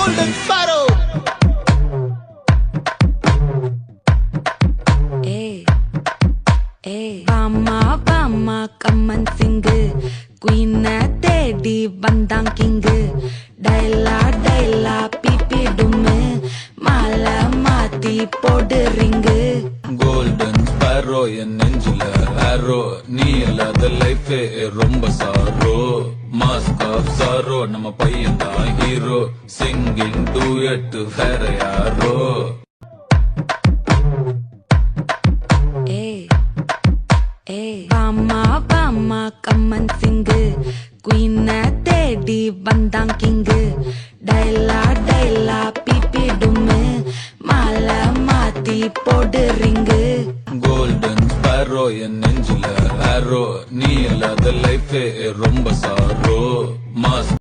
Golden Sparrow. Bama bama kaman singu Queen தேடி வந்தான் king டைலா டைலா BP டும்மு மாலை மாத்தி போடு ரிங்கு கோல்டன் ஸ்பேரோ என் நெஞ்சில ஆரோ நீ இல்லாத லைஃபே ரொம்ப சாரோ மாஸ்க் ஆஃப் சாரோ நம்ம பையன் தான் ஹீரோ சிங்கிங் டூயட் வேற யாரோ பாமா பாமா கம்மன் சிங்கு குயின் தேடி வந்தான் கிங்கு டைலா டைலா பிபி டும்மு மாலை மாத்தி போடு ரிங்கு கோல்டன் ஸ்பேரோ என் நெஞ்சில ஆரோ நீ இல்லாத லைஃபே ரொம்ப சாரோ